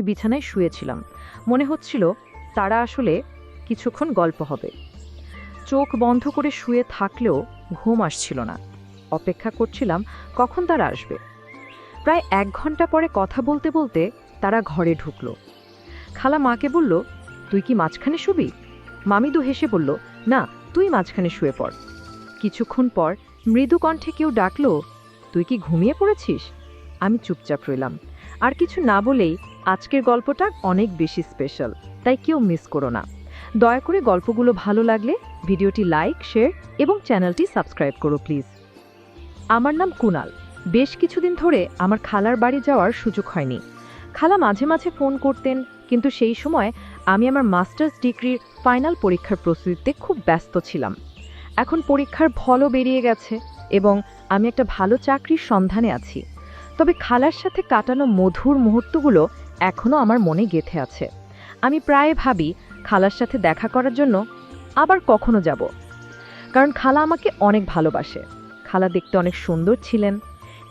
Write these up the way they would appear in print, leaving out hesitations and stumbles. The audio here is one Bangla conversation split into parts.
আমি বিছানায় শুয়েছিলাম। মনে হচ্ছিল তারা আসলে কিছুক্ষণ গল্প হবে। চোখ বন্ধ করে শুয়ে থাকলেও ঘুম আসছিল না। অপেক্ষা করছিলাম কখন তারা আসবে। প্রায় 1 ঘন্টা পরে কথা বলতে বলতে তারা ঘরে ঢুকল। খালা মাকে বলল, তুই কি মাঝখানে শুবি? মামিদু হেসে বলল, না, তুই মাঝখানে শুয়ে পড়। কিছুক্ষণ পর মৃদু কণ্ঠে কেউ ডাকল, তুই কি ঘুমিয়ে পড়েছিস? আমি চুপচাপ রইলাম। আর কিছু না বলেই, আজকের গল্পটা অনেক বেশি স্পেশাল, তাই কেউ মিস করো না। দয়া করে গল্পগুলো ভালো লাগলে ভিডিওটি লাইক, শেয়ার এবং চ্যানেলটি সাবস্ক্রাইব করো প্লিজ। আমার নাম কুনাল। বেশ কিছুদিন ধরে আমার খালার বাড়ি যাওয়ার সুযোগ হয়নি। খালা মাঝে মাঝে ফোন করতেন, কিন্তু সেই সময় আমি আমার মাস্টার্স ডিগ্রির ফাইনাল পরীক্ষার প্রস্তুতিতে খুব ব্যস্ত ছিলাম। এখন পরীক্ষার ফলও বেরিয়ে গেছে এবং আমি একটা ভালো চাকরির সন্ধানে আছি। তবে খালার সাথে কাটানো মধুর মুহূর্তগুলো এখনও আমার মনে গেঁথে আছে। আমি প্রায় ভাবি খালার সাথে দেখা করার জন্য আবার কখনো যাব, কারণ খালা আমাকে অনেক ভালোবাসে। খালা দেখতে অনেক সুন্দর ছিলেন।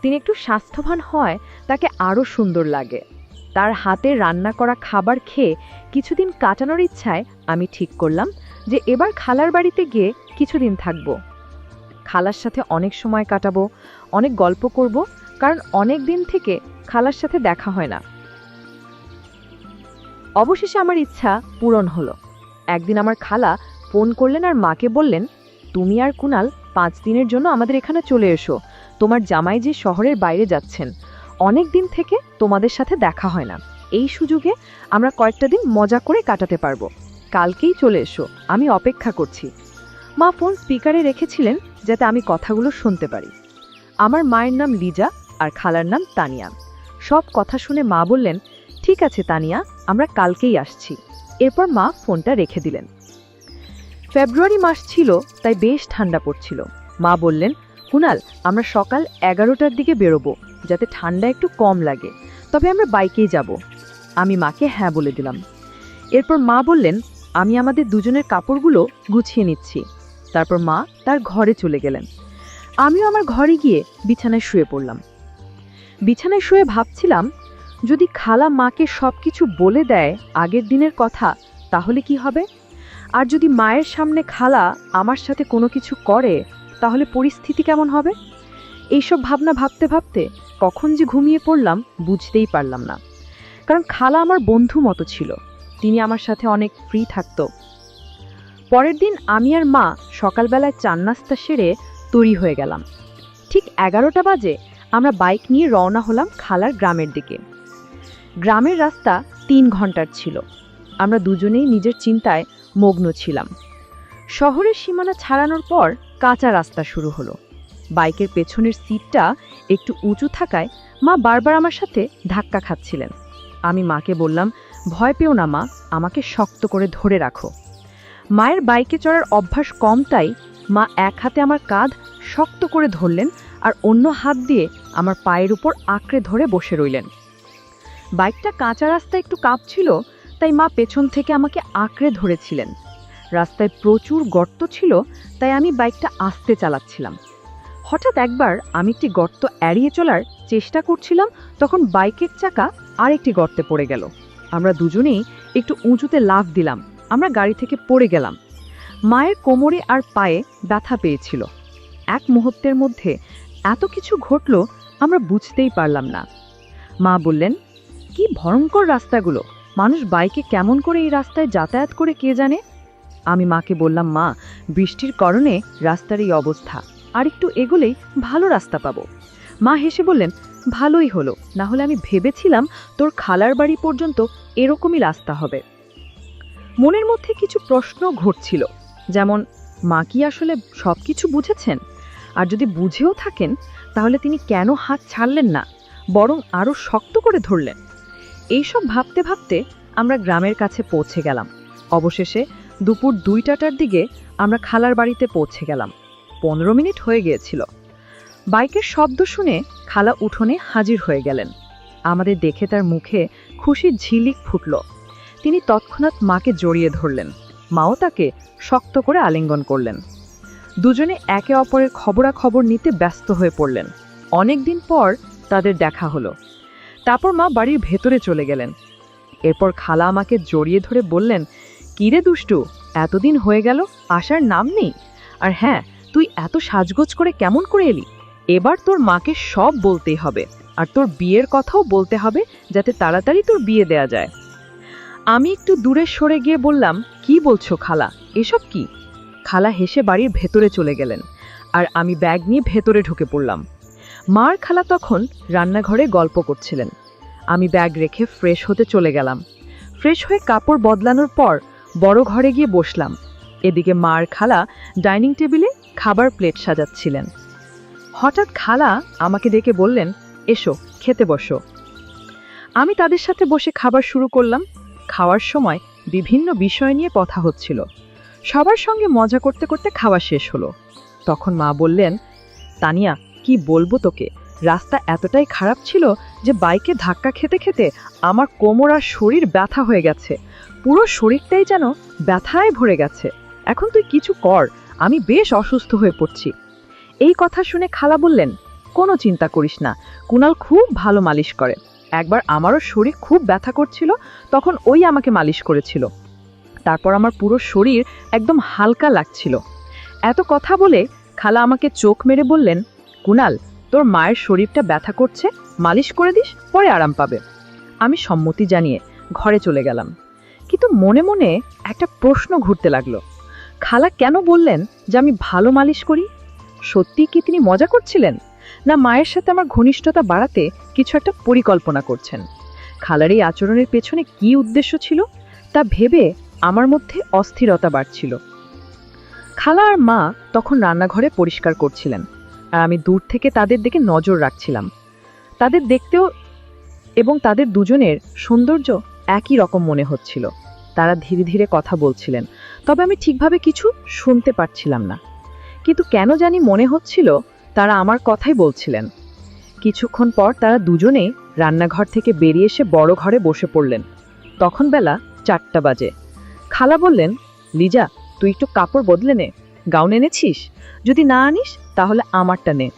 তিনি একটু স্বাস্থ্যবান হয় তাকে আরও সুন্দর লাগে। তার হাতে রান্না করা খাবার খেয়ে কিছুদিন কাটানোর ইচ্ছায় আমি ঠিক করলাম যে এবার খালার বাড়িতে গিয়ে কিছুদিন থাকব। খালার সাথে অনেক সময় কাটাবো, অনেক গল্প করব, কারণ অনেক দিন থেকে খালার সাথে দেখা হয় না। অবশেষে আমার ইচ্ছা পূরণ হলো। একদিন আমার খালা ফোন করলেন আর মাকে বললেন, তুমি আর কুনাল 5 দিনের জন্য আমাদের এখানে চলে এসো। তোমার জামাই যে শহরের বাইরে যাচ্ছেন, অনেক দিন থেকে তোমাদের সাথে দেখা হয় না। এই সুযোগে আমরা কয়েকটা দিন মজা করে কাটাতে পারবো। কালকেই চলে এসো, আমি অপেক্ষা করছি। মা ফোন স্পিকারে রেখেছিলেন যাতে আমি কথাগুলো শুনতে পারি। আমার মায়ের নাম লিজা আর খালার নাম তানিয়া। সব কথা শুনে মা বললেন, ঠিক আছে তানিয়া, আমরা কালকেই আসছি। এরপর মা ফোনটা রেখে দিলেন। ফেব্রুয়ারি মাস ছিল, তাই বেশ ঠান্ডা পড়ছিল। মা বললেন, কুনাল, আমরা সকাল 11টার দিকে বেরোবো, যাতে ঠান্ডা একটু কম লাগে। তবে আমরা বাইকেই যাব। আমি মাকে হ্যাঁ বলে দিলাম। এরপর মা বললেন, আমি আমাদের দুজনের কাপড়গুলো গুছিয়ে নিচ্ছি। তারপর মা তার ঘরে চলে গেলেন। আমিও আমার ঘরে গিয়ে বিছানায় শুয়ে পড়লাম। বিছানায় শুয়ে ভাবছিলাম, যদি খালা মাকে সবকিছু বলে দেয় আগের দিনের কথা, তাহলে কি হবে? আর যদি মায়ের সামনে খালা আমার সাথে কোনো কিছু করে, তাহলে পরিস্থিতি কেমন হবে? এইসব ভাবনা ভাবতে ভাবতে কখন যে ঘুমিয়ে পড়লাম বুঝতেই পারলাম না। কারণ খালা আমার বন্ধু মতো ছিল। তিনি আমার সাথে অনেক ফ্রি থাকত। পরের দিন আমি আর মা সকালবেলায় চান নাস্তা সেরে তৈরি হয়ে গেলাম। ঠিক 11টা বাজে আমরা বাইক নিয়ে রওনা হলাম খালার গ্রামের দিকে। গ্রামের রাস্তা 3 ঘন্টার ছিল। আমরা দুজনেই নিজের চিন্তায় মগ্ন ছিলাম। শহরের সীমানা ছাড়ানোর পর কাঁচা রাস্তা শুরু হলো। বাইকের পেছনের সিটটা একটু উঁচু থাকায় মা বারবার আমার সাথে ধাক্কা খাচ্ছিলেন। আমি মাকে বললাম, ভয় পেও না মা, আমাকে শক্ত করে ধরে রাখো। মায়ের বাইকে চড়ার অভ্যাস কম, তাই মা এক হাতে আমার কাঁধ শক্ত করে ধরলেন আর অন্য হাত দিয়ে আমার পায়ের উপর আঁকড়ে ধরে বসে রইলেন। বাইকটা কাঁচা রাস্তায় একটু কাঁপছিল, তাই মা পেছন থেকে আমাকে আঁকড়ে ধরেছিলেন। রাস্তায় প্রচুর গর্ত ছিল, তাই আমি বাইকটা আস্তে চালাচ্ছিলাম। হঠাৎ একবার আমি একটি গর্ত এড়িয়ে চলার চেষ্টা করছিলাম, তখন বাইকের চাকা আরেকটি গর্তে পড়ে গেল। আমরা দুজনেই একটু উঁচুতে লাফ দিলাম। আমরা গাড়ি থেকে পড়ে গেলাম। মায়ের কোমরে আর পায়ে ব্যথা পেয়েছিল। এক মুহূর্তের মধ্যে এত কিছু ঘটল, আমরা বুঝতেই পারলাম না। মা বললেন, কি ভয়ঙ্কর রাস্তাগুলো, মানুষ বাইকে কেমন করে এই রাস্তায় যাতায়াত করে কে জানে। আমি মাকে বললাম, মা, বৃষ্টির কারণে রাস্তার এই অবস্থা, আর একটু এগোলেই ভালো রাস্তা পাবো। মা হেসে বললেন, ভালোই হলো, না হলে আমি ভেবেছিলাম তোর খালার বাড়ি পর্যন্ত এরকমই রাস্তা হবে। মনের মধ্যে কিছু প্রশ্ন ঘটছিল, যেমন মা কি আসলে সবকিছু বুঝেছেন? আর যদি বুঝেও থাকেন, তাহলে তিনি কেন হাত ছাড়লেন না, বরং আরও শক্ত করে ধরলেন? এইসব ভাবতে ভাবতে আমরা গ্রামের কাছে পৌঁছে গেলাম। অবশেষে দুপুর 2টার দিকে আমরা খালার বাড়িতে পৌঁছে গেলাম। 15 মিনিট হয়ে গিয়েছিল। বাইকের শব্দ শুনে খালা উঠোনে হাজির হয়ে গেলেন। আমাদের দেখে তার মুখে খুশির ঝিলিক ফুটল। তিনি তৎক্ষণাৎ মাকে জড়িয়ে ধরলেন। মাও তাকে শক্ত করে আলিঙ্গন করলেন। দুজনে একে অপরের খবরাখবর নিতে ব্যস্ত হয়ে পড়লেন। অনেক দিন পর তাদের দেখা হলো। তারপর মা বাড়ির ভেতরে চলে গেলেন। এরপর খালা আমাকে জড়িয়ে ধরে বললেন, কিরে দুষ্টু, এতদিন হয়ে গেল, আসার নাম নেই। আর হ্যাঁ, তুই এত সাজগোজ করে কেমন করে এলি? এবার তোর মাকে সব বলতেই হবে, আর তোর বিয়ের কথাও বলতে হবে, যাতে তাড়াতাড়ি তোর বিয়ে দেয়া যায়। আমি একটু দূরে সরে গিয়ে বললাম, কি বলছো খালা, এসব কি? খালা হেসে বাড়ির ভেতরে চলে গেলেন, আর আমি ব্যাগ নিয়ে ভেতরে ঢুকে পড়লাম। মার খালা তখন রান্নাঘরে গল্প করছিলেন। আমি ব্যাগ রেখে ফ্রেশ হতে চলে গেলাম। ফ্রেশ হয়ে কাপড় বদলানোর পর বড় ঘরে গিয়ে বসলাম। এদিকে মার খালা ডাইনিং টেবিলে খাবার প্লেট সাজাচ্ছিলেন। হঠাৎ খালা আমাকে ডেকে বললেন, এসো, খেতে বসো। আমি তাদের সাথে বসে খাবার শুরু করলাম। খাওয়ার সময় বিভিন্ন বিষয় নিয়ে কথা হচ্ছিল। সবার সঙ্গে মজা করতে করতে খাওয়া শেষ হলো। তখন মা বললেন, তানিয়া, কি বলবো তোকে, রাস্তা এতটাই খারাপ ছিল যে বাইকে ধাক্কা খেতে খেতে আমার কোমর আর শরীর ব্যথা হয়ে গেছে। পুরো শরীরটাই যেন ব্যথায় ভরে গেছে। এখন তুই কিছু কর, আমি বেশ অসুস্থ হয়ে পড়ছি। এই কথা শুনে খালা বললেন, কোনো চিন্তা করিস না, কুনাল খুব ভালো মালিশ করে। একবার আমারও শরীর খুব ব্যথা করছিল, তখন ওই আমাকে মালিশ করেছিল। তারপর আমার পুরো শরীর একদম হালকা লাগছিল। এত কথা বলে খালা আমাকে চোখ মেরে বললেন, কুনাল, তোর মায়ের শরীরটা ব্যথা করছে, মালিশ করে দিস, পরে আরাম পাবে। আমি সম্মতি জানিয়ে ঘরে চলে গেলাম, কিন্তু মনে মনে একটা প্রশ্ন ঘুরতে লাগলো। খালা কেন বললেন যে আমি ভালো মালিশ করি? সত্যি কি তিনি মজা করছিলেন, না মায়ের সাথে আমার ঘনিষ্ঠতা বাড়াতে কিছু একটা পরিকল্পনা করছেন? খালার এই আচরণের পেছনে কি উদ্দেশ্য ছিল তা ভেবে আমার মধ্যে অস্থিরতা বাড়ছিল। খালা আর মা তখন রান্নাঘরে পরিষ্কার করছিলেন, আর আমি দূর থেকে তাদের দিকে নজর রাখছিলাম। তাদের দেখতেও এবং তাদের দুজনের সৌন্দর্য একই রকম মনে হচ্ছিল। তারা ধীরে ধীরে কথা বলছিলেন, তবে আমি ঠিকভাবে কিছু শুনতে পারছিলাম না। কিন্তু কেন জানি মনে হচ্ছিল তারা আমার কথাই বলছিলেন। কিছুক্ষণ পর তারা দুজনেই রান্নাঘর থেকে বেরিয়ে এসে বড় ঘরে বসে পড়লেন। তখন বেলা 4টা বাজে। খালা বললেন, লিজা, তুই একটু কাপড় বদলে নে, গাউন এনেছিস? যদি না আনিস তাহলে আমারটা নে।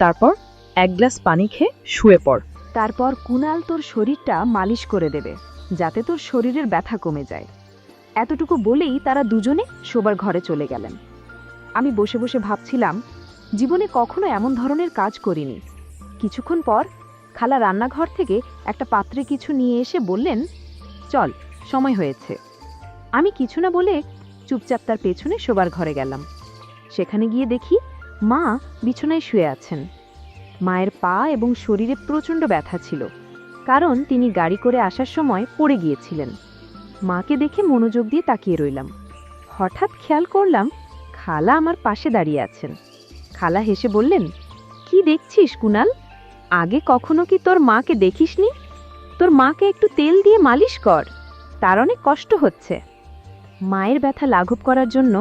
তারপর এক গ্লাস পানি খেয়ে শুয়ে পড়। তারপর কুনাল তোর শরীরটা মালিশ করে দেবে, যাতে তোর শরীরের ব্যথা কমে যায়। এতটুকু বলেই তারা দুজনে শোবার ঘরে চলে গেলেন। আমি বসে বসে ভাবছিলাম, জীবনে কখনো এমন ধরনের কাজ করিনি। কিছুক্ষণ পর খালা রান্নাঘর থেকে একটা পাত্রে কিছু নিয়ে এসে বললেন, চল, সময় হয়েছে। আমি কিছু না বলে চুপচাপ তার পেছনে শোবার ঘরে গেলাম। সেখানে গিয়ে দেখি মা বিছানায় শুয়ে আছেন। মায়ের পা এবং শরীরে প্রচণ্ড ব্যথা ছিল, কারণ তিনি গাড়ি করে আসার সময় পড়ে গিয়েছিলেন। মাকে দেখে মনোযোগ দিয়ে তাকিয়ে রইলাম। হঠাৎ খেয়াল করলাম খালা আমার পাশে দাঁড়িয়ে আছেন। খালা হেসে বললেন, কি দেখছিস কুনাল? আগে কখনো কি তোর মাকে দেখিসনি? তোর মাকে একটু তেল দিয়ে মালিশ কর, তার অনেক কষ্ট হচ্ছে। মায়ের ব্যথা লাঘব করার জন্য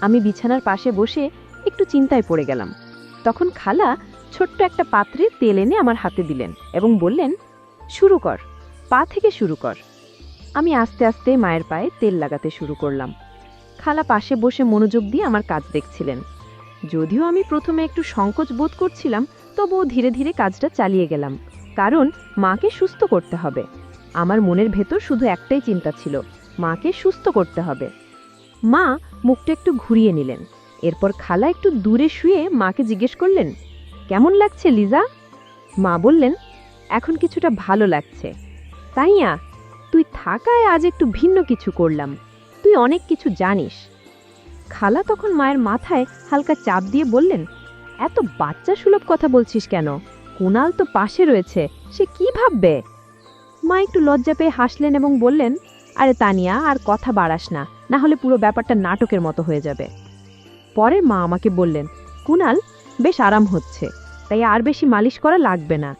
আমি বিছানার পাশে বসে একটু চিন্তায় পড়ে গেলাম। তখন খালা ছোট্ট একটা পাত্রে তেল এনে আমার হাতে দিলেন এবং বললেন, শুরু কর, পা থেকে শুরু কর। আমি আস্তে আস্তে মায়ের পায়ে তেল লাগাতে শুরু করলাম। খালা পাশে বসে মনোযোগ দিয়ে আমার কাজ দেখছিলেন। যদিও আমি প্রথমে একটু সংকোচ বোধ করছিলাম, তবুও ধীরে ধীরে কাজটা চালিয়ে গেলাম, কারণ মাকে সুস্থ করতে হবে। আমার মনের ভেতর শুধু একটাই চিন্তা ছিল, মাকে সুস্থ করতে হবে। মা মুখটা একটু ঘুরিয়ে নিলেন। এরপর খালা একটু দূরে শুয়ে মাকে জিজ্ঞেস করলেন, কেমন লাগছে লিজা? মা বললেন, এখন কিছুটা ভালো লাগছে। তাইয়া, তুই থাকায় আজ একটু ভিন্ন কিছু করলাম, তুই অনেক কিছু জানিস। খালা তখন মায়ের মাথায় হালকা চাপ দিয়ে বললেন, এত বাচ্চা সুলভ কথা বলছিস কেন? কুনাল তো পাশে রয়েছে, সে কি ভাববে? মা একটু লজ্জা পেয়ে হাসলেন এবং বললেন, আরে তানিয়া, আর কথা বাড়াস না, না হলে পুরো ব্যাপারটা নাটকের মতো হয়ে যাবে। পরে মা আমাকে বললেন, কুনাল বেশ আরাম হচ্ছে, তাই আর বেশি মালিশ করা লাগবে না।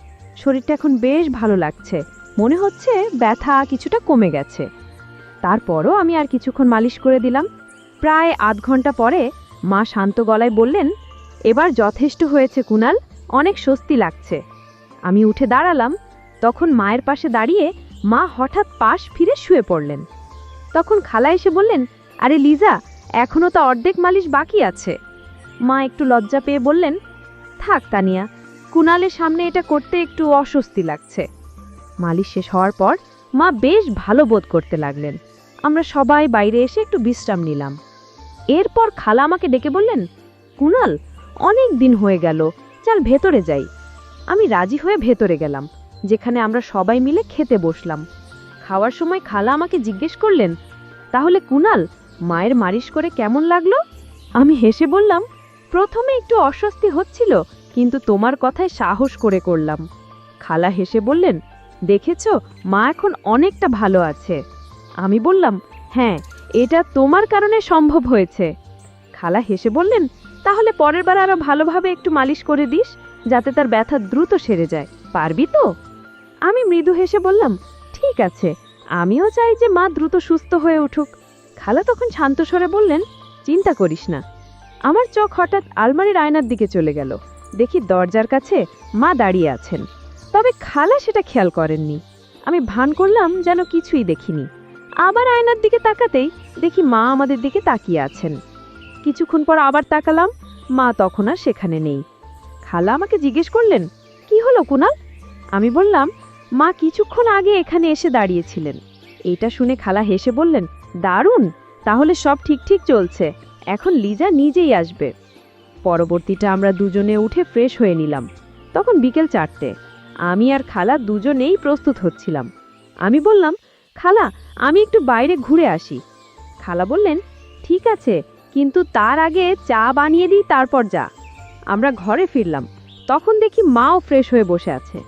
শরীরটা এখন বেশ ভালো লাগছে, মনে হচ্ছে ব্যথা কিছুটা কমে গেছে। তারপরও আমি আর কিছুক্ষণ মালিশ করে দিলাম। প্রায় আধ ঘন্টা পরে মা শান্ত গলায় বললেন, এবার যথেষ্ট হয়েছে কুনাল, অনেক স্বস্তি লাগছে। আমি উঠে দাঁড়ালাম। তখন মায়ের পাশে দাঁড়িয়ে মা হঠাৎ পাশ ফিরে শুয়ে পড়লেন। তখন খালা এসে বললেন, আরে লিজা, এখনও তো অর্ধেক মালিশ বাকি আছে। মা একটু লজ্জা পেয়ে বললেন, থাক তানিয়া, কুনালের সামনে এটা করতে একটু অস্বস্তি লাগছে। মালিশ শেষ হওয়ার পর মা বেশ ভালো বোধ করতে লাগলেন। আমরা সবাই বাইরে এসে একটু বিশ্রাম নিলাম। এরপর খালা আমাকে ডেকে বললেন, কুণাল, অনেক দিন হয়ে গেল, চল ভেতরে যাই। আমি রাজি হয়ে ভেতরে গেলাম, যেখানে আমরা সবাই মিলে খেতে বসলাম। খাওয়ার সময় খালা আমাকে জিজ্ঞেস করলেন, তাহলে কুণাল, মায়ের মালিশ করে কেমন লাগলো? আমি হেসে বললাম, প্রথমে একটু অস্বস্তি হচ্ছিল, কিন্তু তোমার কথায় সাহস করে করলাম। খালা হেসে বললেন, দেখেছো, মা এখন অনেকটা ভালো আছে। আমি বললাম, হ্যাঁ, এটা তোমার কারণে সম্ভব হয়েছে। খালা হেসে বললেন, তাহলে পরের বার আরো ভালোভাবে একটু মালিশ করে দিস, যাতে তার ব্যথা দ্রুত সেরে যায়। পারবি তো? আমি মৃদু হেসে বললাম, ঠিক আছে, আমিও চাই যে মা দ্রুত সুস্থ হয়ে উঠুক। খালা তখন শান্ত স্বরে বললেন, চিন্তা করিস না। আমার চোখ হঠাৎ আলমারির আয়নার দিকে চলে গেল। দেখি দরজার কাছে মা দাঁড়িয়ে আছেন, তবে খালা সেটা খেয়াল করেননি। আমি ভান করলাম যেন কিছুই দেখিনি। আবার আয়নার দিকে তাকাতেই দেখি মা আমাদের দিকে তাকিয়ে আছেন। কিছুক্ষণ পর আবার তাকালাম, মা তখন আর সেখানে নেই। খালা আমাকে জিজ্ঞেস করলেন, কি হলো কুণাল? আমি বললাম, মা কিছুক্ষণ আগে এখানে এসে দাঁড়িয়েছিলেন। এটা শুনে খালা হেসে বললেন, দারুণ, তাহলে সব ঠিক চলছে, এখন লিজা নিজেই আসবে। পরবর্তীটা আমরা দুজনে উঠে ফ্রেশ হয়ে নিলাম। তখন বিকেল 4টে। আমি আর খালা দুজনেই প্রস্তুত হচ্ছিলাম। আমি বললাম, খালা, আমি একটু বাইরে ঘুরে আসি। খালা বললেন, ঠিক আছে, কিন্তু তার আগে চা বানিয়ে দিই, তারপর যা। আমরা ঘরে ফিরলাম। তখন দেখি মাও ফ্রেশ হয়ে বসে আছে।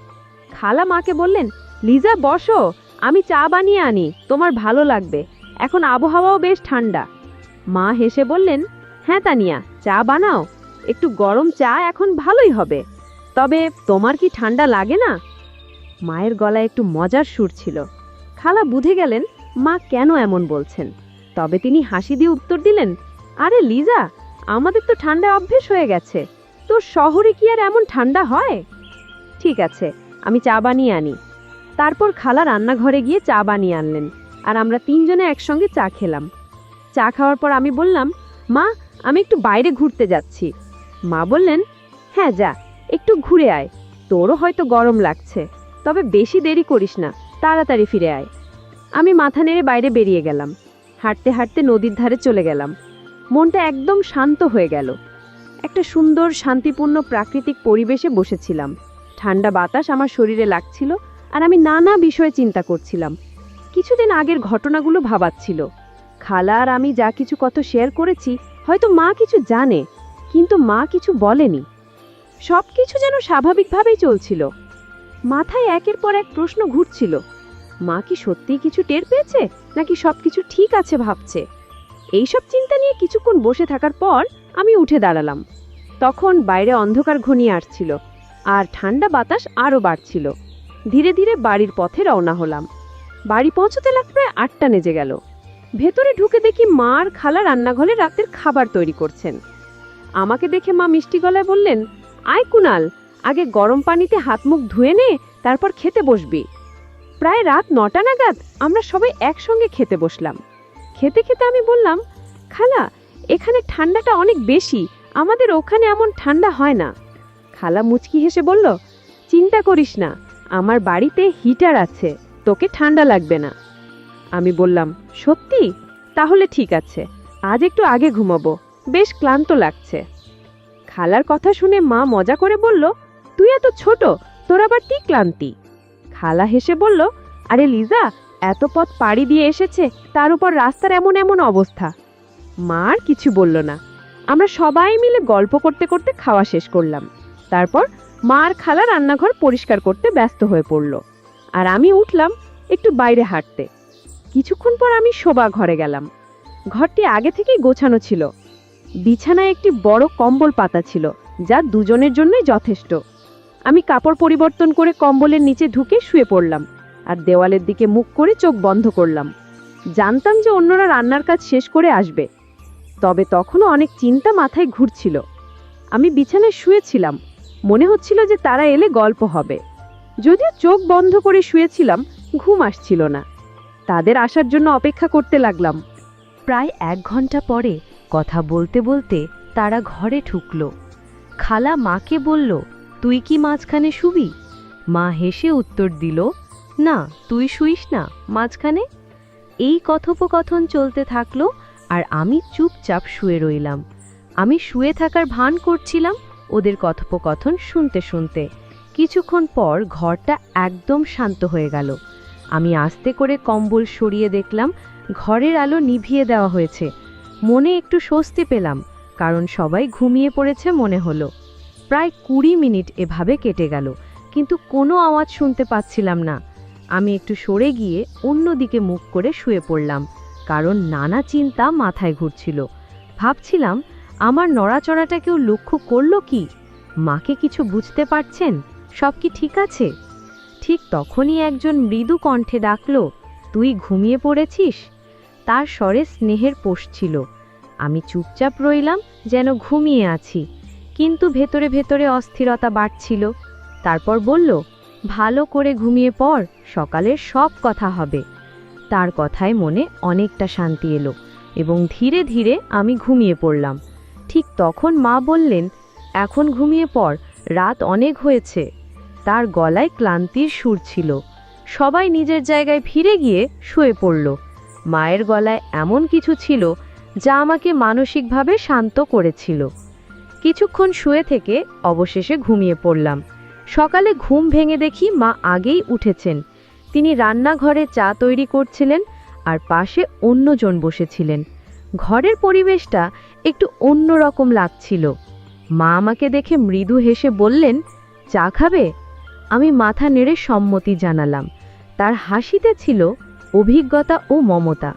খালা মাকে বললেন, লিজা বসো, আমি চা বানিয়ে আনি, তোমার ভালো লাগবে, এখন আবহাওয়াও বেশ ঠান্ডা। মা হেসে বললেন, হ্যাঁ তানিয়া, চা বানাও, একটু গরম চা এখন ভালোই হবে। তবে তোমার কি ঠান্ডা লাগে না? মায়ের গলায় একটু মজার সুর ছিল। খালা বুঝে গেলেন মা কেন এমন বলছেন। তবে তিনি হাসি দিয়ে উত্তর দিলেন, আরে লিজা, আমাদের তো ঠান্ডা অভ্যেস হয়ে গেছে, তোর শহরে কি আর এমন ঠান্ডা হয়? ঠিক আছে, আমি চা বানিয়ে আনি। তারপর খালা রান্নাঘরে গিয়ে চা বানিয়ে আনলেন, আর আমরা তিনজনে একসঙ্গে চা খেলাম। চা খাওয়ার পর আমি বললাম, মা, আমি একটু বাইরে ঘুরতে যাচ্ছি। মা বললেন, হ্যাঁ যা, একটু ঘুরে আয়, তোরও হয়তো গরম লাগছে, তবে বেশি দেরি করিস না, তাড়াতাড়ি ফিরে আয়। আমি মাথা নেড়ে বাইরে বেরিয়ে গেলাম। হাঁটতে হাঁটতে নদীর ধারে চলে গেলাম। মনটা একদম শান্ত হয়ে গেল। একটা সুন্দর শান্তিপূর্ণ প্রাকৃতিক পরিবেশে বসেছিলাম। ঠান্ডা বাতাস আমার শরীরে লাগছিল, আর আমি নানা বিষয়ে চিন্তা করছিলাম। কিছুদিন আগের ঘটনাগুলো ভাবাচ্ছিল। খালা আর আমি যা কিছু কথা শেয়ার করেছি, হয়তো মা কিছু জানে, কিন্তু মা কিছু বলেনি। সবকিছু যেন স্বাভাবিকভাবেই চলছিল। মাথায় একের পর এক প্রশ্ন ঘুরছিল। মা কি সত্যিই কিছু টের পেয়েছে, নাকি সবকিছু ঠিক আছে ভাবছে? এইসব চিন্তা নিয়ে কিছুক্ষণ বসে থাকার পর আমি উঠে দাঁড়ালাম। তখন বাইরে অন্ধকার ঘনিয়ে আসছিল, আর ঠান্ডা বাতাস আরও বাড়ছিল। ধীরে ধীরে বাড়ির পথে রওনা হলাম। বাড়ি পৌঁছতে লাগ প্রায় 8টা বেজে গেল। ভেতরে ঢুকে দেখি মা আর খালা রান্নাঘরে রাতের খাবার তৈরি করছেন। আমাকে দেখে মা মিষ্টি গলায় বললেন, আয় কুণাল, আগে গরম পানিতে হাত মুখ ধুয়ে নে, তারপর খেতে বসবি। প্রায় রাত 9টা নাগাদ আমরা সবাই একসঙ্গে খেতে বসলাম। খেতে খেতে আমি বললাম, খালা, এখানে ঠান্ডাটা অনেক বেশি, আমাদের ওখানে এমন ঠান্ডা হয় না। খালা মুচকি হেসে বলল, চিন্তা করিস না, আমার বাড়িতে হিটার আছে, তোকে ঠান্ডা লাগবে না। আমি বললাম, সত্যি? তাহলে ঠিক আছে, আজ একটু আগে ঘুমাবো, বেশ ক্লান্ত লাগছে। খালার কথা শুনে মা মজা করে বলল, তুই এত ছোট, তোর আবার কি ক্লান্তি? খালা হেসে বলল, আরে লিজা, এত পথ পাড়ি দিয়ে এসেছে, তার উপর রাস্তার এমন এমন অবস্থা। মা আর কিছু বলল না। আমরা সবাই মিলে গল্প করতে করতে খাওয়া শেষ করলাম। তারপর মা আর খালা রান্নাঘর পরিষ্কার করতে ব্যস্ত হয়ে পড়ল, আর আমি উঠলাম একটু বাইরে হাঁটতে। কিছুক্ষণ পর আমি শোবা ঘরে গেলাম। ঘরটি আগে থেকেই গোছানো ছিল। বিছানায় একটি বড় কম্বল পাতা ছিল, যা দুজনের জন্যই যথেষ্ট। আমি কাপড় পরিবর্তন করে কম্বলের নিচে ঢুকে শুয়ে পড়লাম, আর দেওয়ালের দিকে মুখ করে চোখ বন্ধ করলাম। জানতাম যে অন্যরা রান্নার কাজ শেষ করে আসবে, তবে তখনও অনেক চিন্তা মাথায় ঘুরছিল। আমি বিছানায় শুয়েছিলাম, মনে হচ্ছিল যে তারা এলে গল্প হবে। যদিও চোখ বন্ধ করে শুয়েছিলাম, ঘুম আসছিল না। তাদের আসার জন্য অপেক্ষা করতে লাগলাম। প্রায় 1 ঘন্টা পরে কথা বলতে বলতে তারা ঘরে ঢুকল। খালা মাকে বলল, তুই কি মাঝখানে শুবি? মা হেসে উত্তর দিল, না তুই শুইস না মাঝখানে। এই কথোপকথন চলতে থাকলো আর আমি চুপচাপ শুয়ে রইলাম। আমি শুয়ে থাকার ভান করছিলাম ওদের কথোপকথন শুনতে শুনতে। কিছুক্ষণ পর ঘরটা একদম শান্ত হয়ে গেল। আমি আস্তে করে কম্বল সরিয়ে দেখলাম ঘরের আলো নিভিয়ে দেওয়া হয়েছে। মনে একটু স্বস্তি পেলাম, কারণ সবাই ঘুমিয়ে পড়েছে মনে হলো। প্রায় 20 মিনিট এভাবে কেটে গেল, কিন্তু কোনো আওয়াজ শুনতে পাচ্ছিলাম না। আমি একটু সরে গিয়ে অন্যদিকে মুখ করে শুয়ে পড়লাম, কারণ নানা চিন্তা মাথায় ঘুরছিল। ভাবছিলাম আমার নড়াচড়াটা কেউ লক্ষ্য করলো কি? মাকে কিছু বুঝতে পারছেন? সব কি ঠিক আছে? ঠিক তখনই একজন মৃদু কণ্ঠে ডাকলো, তুই ঘুমিয়ে পড়েছিস? তার স্বরে স্নেহের পোষ ছিল। আমি চুপচাপ রইলাম, যেন ঘুমিয়ে আছি, কিন্তু ভেতরে ভেতরে অস্থিরতা বাড়ছিল। তারপর বলল, ভালো করে ঘুমিয়ে পড়, সকালের সব কথা হবে। তার কথায় মনে অনেকটা শান্তি এলো এবং ধীরে ধীরে আমি ঘুমিয়ে পড়লাম। ঠিক তখন মা বললেন, এখন ঘুমিয়ে পড়, রাত অনেক হয়েছে। তার গলায় ক্লান্তির সুর ছিল। সবাই নিজের জায়গায় ফিরে গিয়ে শুয়ে পড়ল। মায়ের গলায় এমন কিছু ছিল যা আমাকে মানসিকভাবে শান্ত করেছিল। কিছুক্ষণ শুয়ে থেকে অবশেষে ঘুমিয়ে পড়লাম। সকালে ঘুম ভেঙে দেখি মা আগেই উঠেছেন। তিনি রান্নাঘরে চা তৈরি করছিলেন আর পাশে অন্যজন বসেছিলেন। ঘরের পরিবেশটা একটু অন্যরকম লাগছিল। মা আমাকে দেখে মৃদু হেসে বললেন, চা খাবে? আমি মাথা নেড়ে সম্মতি জানালাম। তার হাসিতে ছিল অভিজ্ঞতা ও মমতা,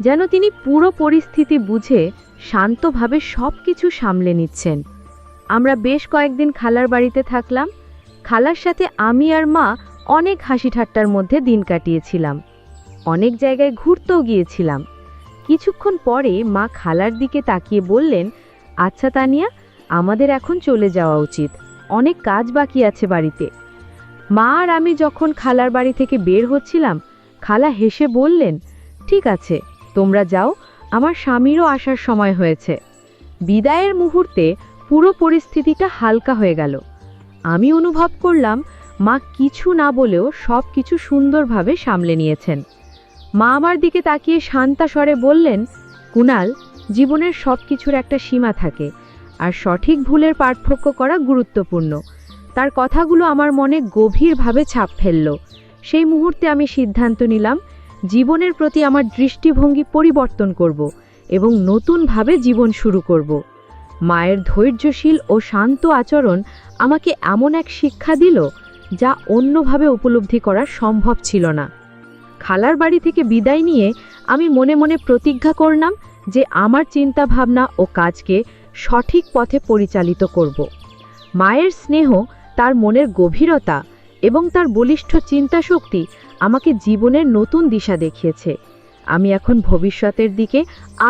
যেন তিনি পুরো পরিস্থিতি বুঝে শান্তভাবে সব কিছু সামলে নিচ্ছেন। আমরা বেশ কয়েকদিন খালার বাড়িতে থাকলাম। খালার সাথে আমি আর মা অনেক হাসি ঠাট্টার মধ্যে দিন কাটিয়েছিলাম। অনেক জায়গায় ঘুরতেও গিয়েছিলাম। কিছুক্ষণ পরে মা খালার দিকে তাকিয়ে বললেন, আচ্ছা তানিয়া, আমাদের এখন চলে যাওয়া উচিত, অনেক কাজ বাকি আছে বাড়িতে। মা আর আমি যখন খালার বাড়ি থেকে বের হচ্ছিলাম, খালা হেসে বললেন, ঠিক আছে, তোমরা যাও, আমার স্বামীরও আসার সময় হয়েছে। বিদায়ের মুহূর্তে পুরো পরিস্থিতিটা হালকা হয়ে গেল। আমি অনুভব করলাম মা কিছু না বলেও সব কিছু সুন্দরভাবে সামলে নিয়েছেন। মা আমার দিকে তাকিয়ে শান্তা স্বরে বললেন, কুনাল, জীবনের সব কিছুর একটা সীমা থাকে, আর সঠিক ভুলের পার্থক্য করা গুরুত্বপূর্ণ। তার কথাগুলো আমার মনে গভীরভাবে ছাপ ফেলল। সেই মুহূর্তে আমি সিদ্ধান্ত নিলাম, জীবনের প্রতি আমার দৃষ্টিভঙ্গি পরিবর্তন করব এবং নতুনভাবে জীবন শুরু করব। মায়ের ধৈর্যশীল ও শান্ত আচরণ আমাকে এমন এক শিক্ষা দিল যা অন্যভাবে উপলব্ধি করা সম্ভব ছিল না। খালার বাড়ি থেকে বিদায় নিয়ে আমি মনে মনে প্রতিজ্ঞা করলাম যে আমার চিন্তাভাবনা ও কাজকে সঠিক পথে পরিচালিত করব। মায়ের স্নেহ, তার মনের গভীরতা এবং তার বলিষ্ঠ চিন্তাশক্তি আমাকে জীবনের নতুন দিশা দেখিয়েছে। আমি এখন ভবিষ্যতের দিকে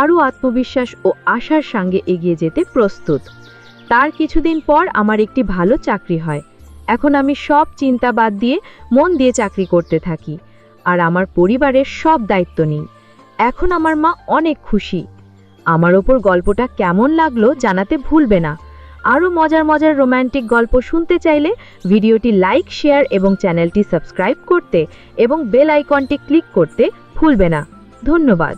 আরও আত্মবিশ্বাস ও আশার সঙ্গে এগিয়ে যেতে প্রস্তুত। তার কিছুদিন পর আমার একটি ভালো চাকরি হয়। এখন আমি সব চিন্তা বাদ দিয়ে মন দিয়ে চাকরি করতে থাকি আর আমার পরিবারের সব দায়িত্ব নিই। এখন আমার মা অনেক খুশি। আমার ওপর গল্পটা কেমন লাগলো জানাতে ভুলবে না। আরও মজার মজার রোম্যান্টিক গল্প শুনতে চাইলে ভিডিওটি লাইক, শেয়ার এবং চ্যানেলটি সাবস্ক্রাইব করতে এবং বেল আইকনটি ক্লিক করতে ভুলবে না। ধন্যবাদ।